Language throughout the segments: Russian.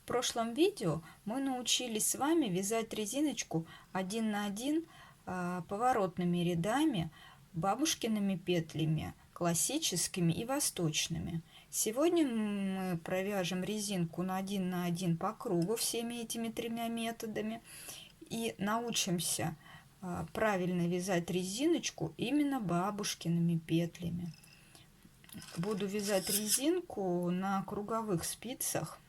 прошлом видео мы научились с вами вязать резиночку 1 на 1 поворотными рядами, бабушкиными петлями, классическими и восточными. Сегодня мы провяжем резинку на 1 на 1 по кругу всеми этими тремя методами и научимся правильно вязать резиночку именно бабушкиными петлями. Буду вязать резинку на круговых спицах.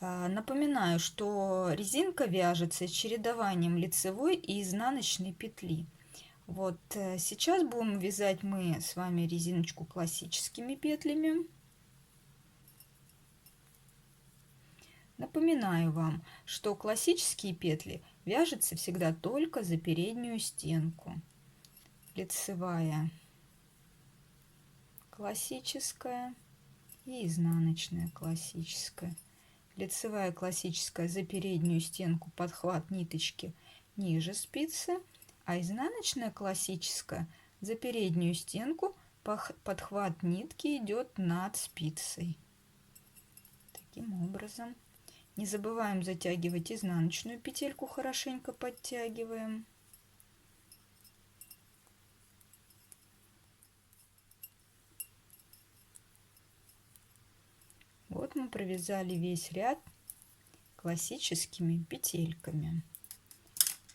Напоминаю, что резинка вяжется чередованием лицевой и изнаночной петли. Вот сейчас будем вязать мы с вами резиночку классическими петлями. Напоминаю вам, что классические петли вяжутся всегда только за переднюю стенку. Лицевая классическая и изнаночная классическая. Лицевая классическая за переднюю стенку, подхват ниточки ниже спицы, а изнаночная классическая за переднюю стенку, подхват нитки идет над спицей. Таким образом. Не забываем затягивать изнаночную петельку, хорошенько подтягиваем. Вот мы провязали весь ряд классическими петельками.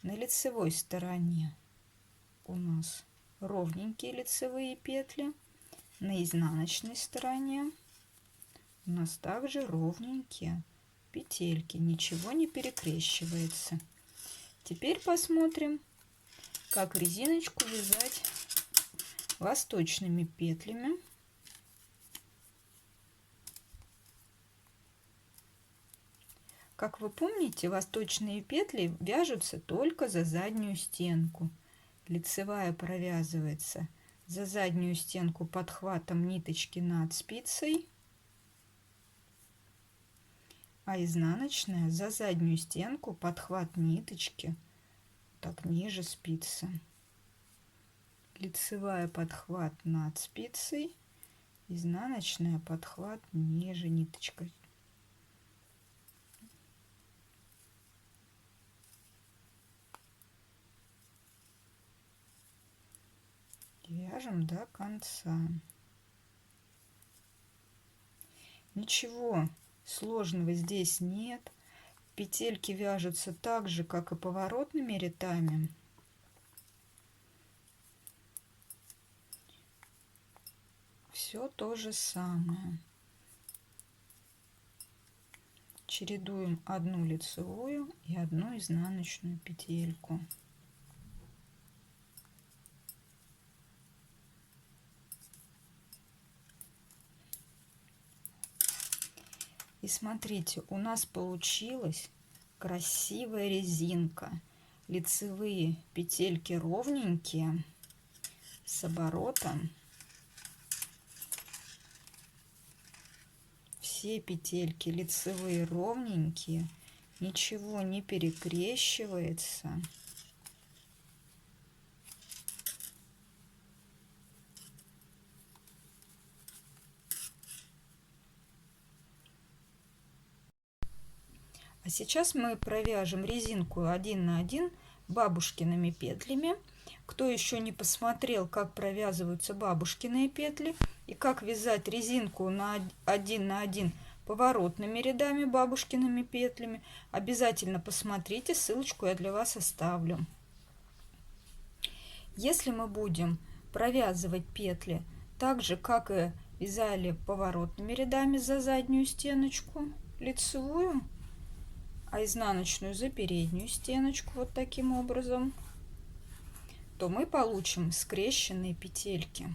На лицевой стороне у нас ровненькие лицевые петли, на изнаночной стороне у нас также ровненькие петельки, ничего не перекрещивается. Теперь посмотрим, как резиночку вязать восточными петлями. Как вы помните, восточные петли вяжутся только за заднюю стенку. Лицевая провязывается за заднюю стенку подхватом ниточки над спицей, а изнаночная за заднюю стенку подхват ниточки так ниже спицы. Лицевая подхват над спицей, изнаночная подхват ниже ниточкой. Вяжем до конца. Ничего сложного здесь нет. Петельки вяжутся так же, как и поворотными рядами. Все то же самое. Чередуем одну лицевую и одну изнаночную петельку. И смотрите, у нас получилась красивая резинка. Лицевые петельки ровненькие, с оборотом. Все петельки лицевые ровненькие, ничего не перекрещивается. А сейчас мы провяжем резинку 1 на 1 бабушкиными петлями. Кто еще не посмотрел, как провязываются бабушкиные петли и как вязать резинку на 1 на 1 поворотными рядами бабушкиными петлями, обязательно посмотрите, ссылочку я для вас оставлю. Если мы будем провязывать петли так же, как и вязали поворотными рядами за заднюю стеночку лицевую, а изнаночную за переднюю стеночку вот таким образом, то мы получим скрещенные петельки.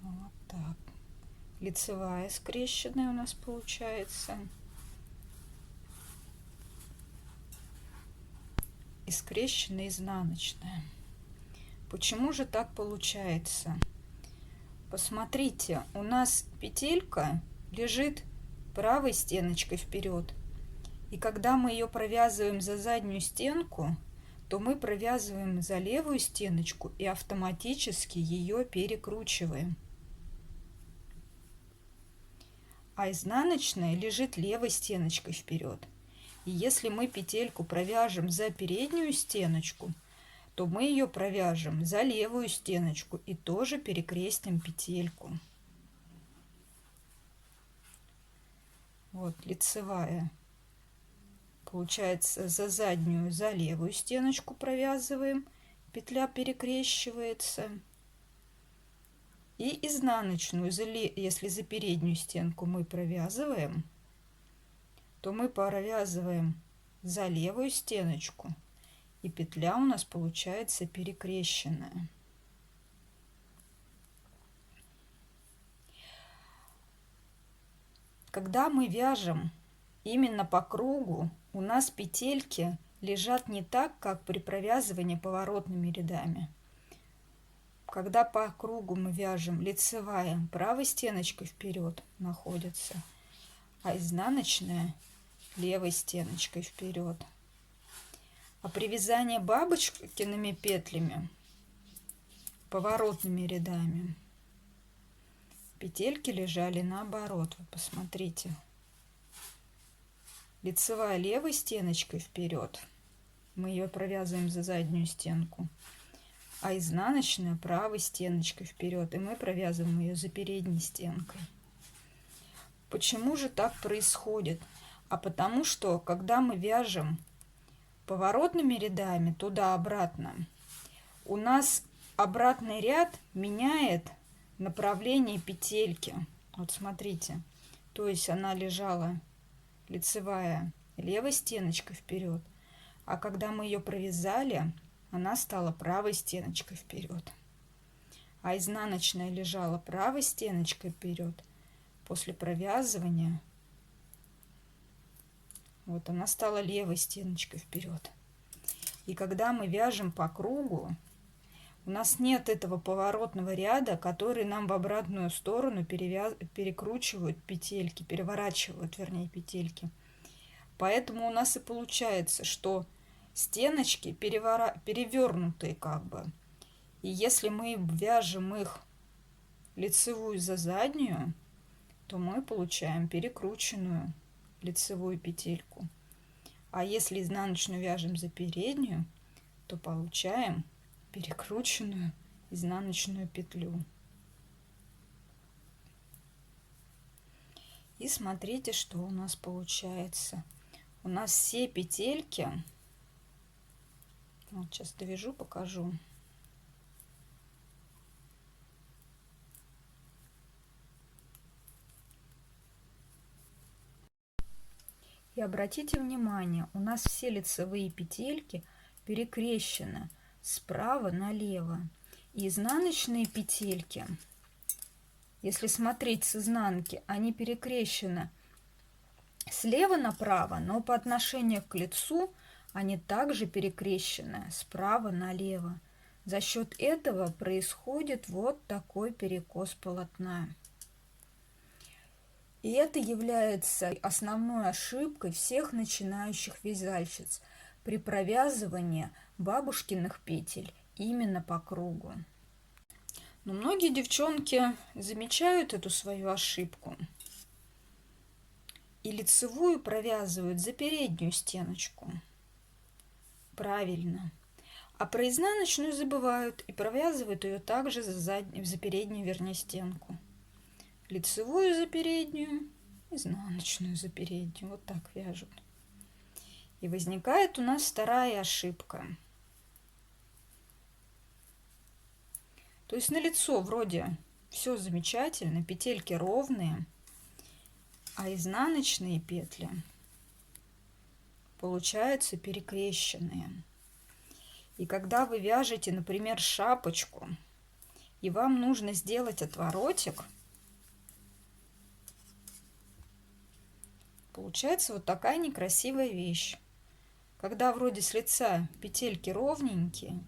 Вот так. Лицевая скрещенная у нас получается. И скрещенная изнаночная. Почему же так получается? Посмотрите, у нас петелька лежит правой стеночкой вперед. И когда мы ее провязываем за заднюю стенку, то мы провязываем за левую стеночку и автоматически ее перекручиваем. А изнаночная лежит левой стеночкой вперед. И если мы петельку провяжем за переднюю стеночку, то мы ее провяжем за левую стеночку и тоже перекрестим петельку. Вот лицевая. Получается, за заднюю, за левую стеночку провязываем, петля перекрещивается. И изнаночную, если за переднюю стенку мы провязываем, то мы провязываем за левую стеночку, и петля у нас получается перекрещенная. Когда мы вяжем именно по кругу, у нас петельки лежат не так, как при провязывании поворотными рядами. Когда по кругу мы вяжем, лицевая правой стеночкой вперед находится, а изнаночная левой стеночкой вперед. А при вязании бабушкиными петлями, поворотными рядами, петельки лежали наоборот. Вы посмотрите. Лицевая левой стеночкой вперед, мы ее провязываем за заднюю стенку, а изнаночная правой стеночкой вперед, и мы провязываем ее за передней стенкой. Почему же так происходит? А потому что, когда мы вяжем поворотными рядами туда-обратно, у нас обратный ряд меняет направление петельки. Вот смотрите, то есть она лежала лицевая левой стеночкой вперед, а когда мы ее провязали, она стала правой стеночкой вперед. А изнаночная лежала правой стеночкой вперед. После провязывания вот она стала левой стеночкой вперед. И когда мы вяжем по кругу, у нас нет этого поворотного ряда, который нам в обратную сторону перекручивают петельки, переворачивают, вернее, петельки. Поэтому у нас и получается, что стеночки перевернутые как бы. И если мы вяжем их лицевую за заднюю, то мы получаем перекрученную лицевую петельку. А если изнаночную вяжем за переднюю, то получаем перекрученную изнаночную петлю. И смотрите, что у нас получается. У нас все петельки, вот сейчас довяжу, покажу. И обратите внимание, у нас все лицевые петельки перекрещены справа налево. И изнаночные петельки, если смотреть с изнанки, они перекрещены слева направо, но по отношению к лицу они также перекрещены справа налево. За счет этого происходит вот такой перекос полотна. И это является основной ошибкой всех начинающих вязальщиц при провязывании бабушкиных петель именно по кругу. Но многие девчонки замечают эту свою ошибку и лицевую провязывают за переднюю стеночку. Правильно. А про изнаночную забывают и провязывают ее также за переднюю, вернее, стенку. Лицевую за переднюю, изнаночную за переднюю. Вот так вяжут. И возникает у нас вторая ошибка. То есть на лицо вроде все замечательно, петельки ровные, а изнаночные петли получаются перекрещенные. И когда вы вяжете, например, шапочку, и вам нужно сделать отворотик, получается вот такая некрасивая вещь. Когда вроде с лица петельки ровненькие,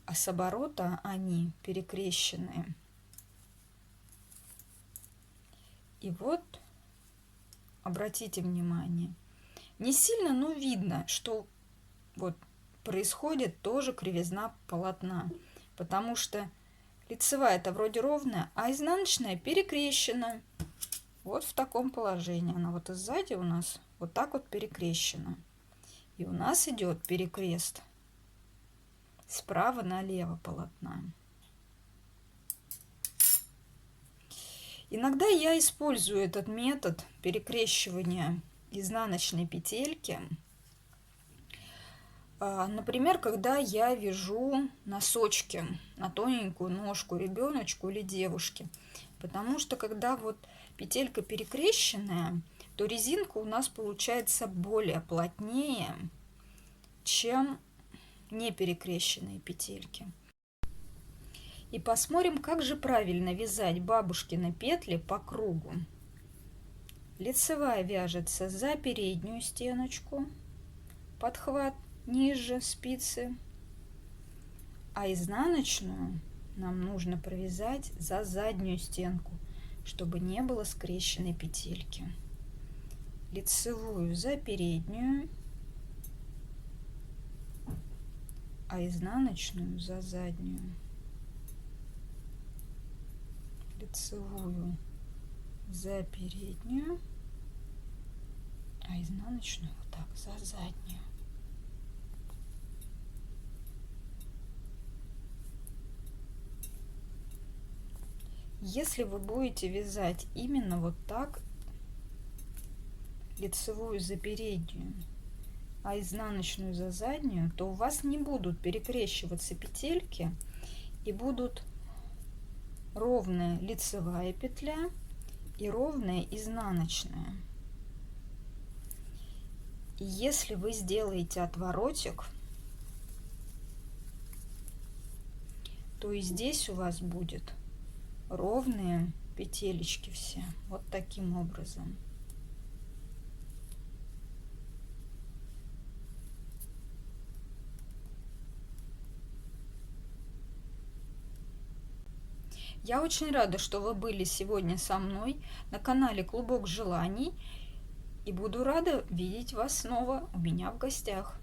а с оборота они перекрещенные. И вот, обратите внимание, не сильно, но видно, что вот происходит тоже кривизна полотна, потому что лицевая-то вроде ровная, а изнаночная перекрещена. Вот в таком положении. Она вот и сзади у нас вот так вот перекрещена. И у нас идет перекрест справа налево полотна. Иногда я использую этот метод перекрещивания изнаночной петельки. Например, когда я вяжу носочки на тоненькую ножку ребеночку или девушке. Потому что когда вот петелька перекрещенная, то резинка у нас получается более плотнее, чем не перекрещенные петельки. И посмотрим, как же правильно вязать бабушкины петли по кругу. Лицевая вяжется за переднюю стеночку, подхват ниже спицы, а изнаночную нам нужно провязать за заднюю стенку, чтобы не было скрещенной петельки. Лицевую за переднюю, а изнаночную за заднюю. Лицевую за переднюю, а изнаночную вот так за заднюю. Если вы будете вязать именно вот так, лицевую за переднюю, а изнаночную за заднюю, то у вас не будут перекрещиваться петельки и будут ровная лицевая петля и ровная изнаночная. И если вы сделаете отворотик, то и здесь у вас будет ровные петелечки все, вот таким образом. Я очень рада, что вы были сегодня со мной на канале Клубок желаний, и буду рада видеть вас снова у меня в гостях.